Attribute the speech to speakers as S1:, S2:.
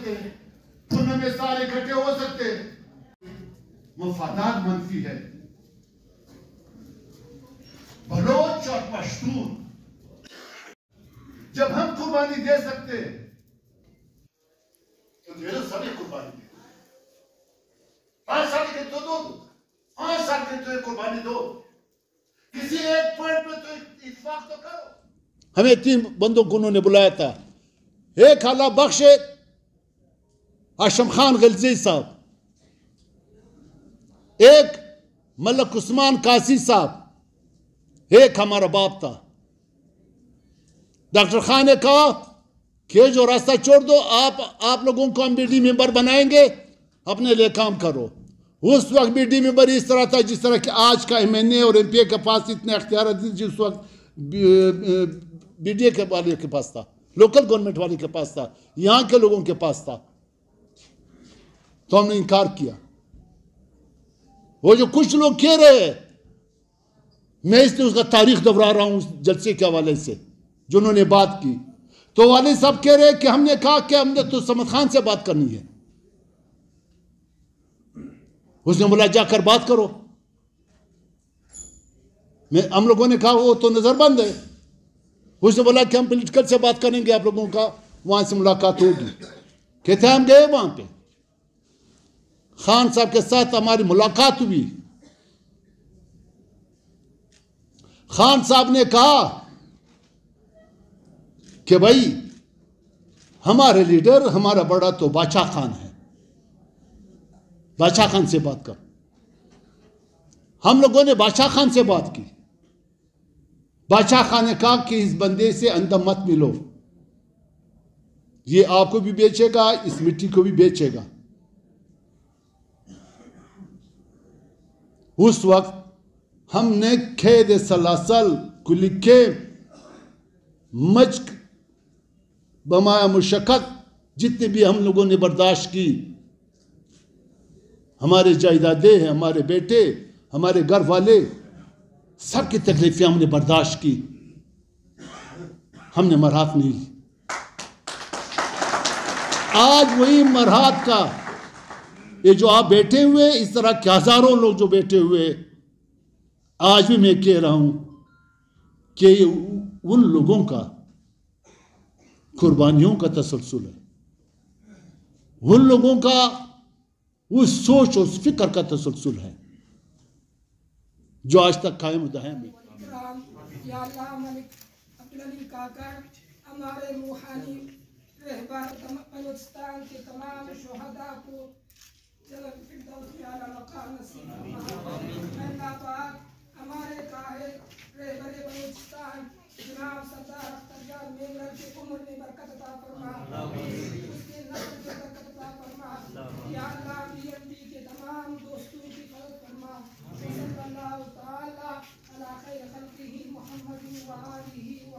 S1: सकते, पुण्य में सारे इकट्ठे हो सकते। मफादात मनफी है। बलोच और पश्तून जब हम कुर्बानी दे सकते तो मेरे सभी कुर्बानी दे। 5 साल के तो दो, 5 साल के तो कुर्बानी दो, किसी एक पॉइंट पे तो इत्तेफाक तो करो।
S2: हमें 3 बंदों को उन्होंने बुलाया था, एक आला बख्श आशम खान गलजी साहब, एक मलक उस्मान कासी साहब, एक हमारा बाप था। डॉक्टर खान ने कहा कि जो रास्ता छोड़ दो, आप लोगों को हम बीडी मेंबर बनाएंगे, अपने लिए काम करो। उस वक्त बीडी मेंबर इस तरह था जिस तरह कि आज का MNA और MP के पास इतने अख्तियार थे, जिस वक्त BDA के वाले के पास था, लोकल गवर्नमेंट वाले के पास था, यहाँ के लोगों के पास था। तो हमने इनकार किया। वो जो कुछ लोग कह रहे हैं, मैं इसलिए उसका तारीख दोहरा रहा हूं उस जलसे के हवाले से जो उन्होंने बात की। तो वाले सब कह रहे हैं कि हमने कहा कि हमने तो समद खान से बात करनी है। उसने बोला जाकर बात करो। हम लोगों ने कहा वो तो नजरबंद है। उसने बोला कि हम पॉलिटिकल से बात करेंगे, आप लोगों का वहां से मुलाकात होगी। कहते हम गए वहां पे, खान साहब के साथ हमारी मुलाकात हुई। खान साहब ने कहा कि भाई हमारे लीडर, हमारा बड़ा तो बादशाह खान है, बादशाह खान से बात कर। हम लोगों ने बादशाह खान से बात की। बादशाह खान ने कहा कि इस बंदे से अंदर मत मिलो, ये आपको भी बेचेगा, इस मिट्टी को भी बेचेगा। उस वक्त हमने खेद सलासल को लिखे मचक बमाया मुशक्कत जितने भी हम लोगों ने बर्दाश्त की, हमारे जायदादें हैं, हमारे बेटे, हमारे घर वाले, सबकी तकलीफें हमने बर्दाश्त की, हमने मरहत नहीं ली। आज वही मरहत का ये जो आप बैठे हुए, इस तरह के हजारों लोग जो बैठे हुए, आज भी मैं कह रहा हूं कि ये उन लोगों का कुर्बानियों का तसलसल है, उन लोगों का उस सोच उस फिक्र का तसलसल है जो आज तक कायम दायम है।
S3: हमारे रूहानी रहबर बलूचिस्तान के तमाम शुहदा को जन्नत फिरदौस के आला मकाम नसीब फरमा। अल्लाह पाक हमारे काहे रहबर बलूचिस्तान जनाब सरदार अख्तर जान मेमन की उम्र में बरकत अता फरमा, उसके नस्ल में बरकत अता फरमा। या अल्लाह BNP के तमाम दोस्तों की मदद फरमा। सल्लल्लाहु तआला अला खैर खल्किही मुहम्मद व आलिही व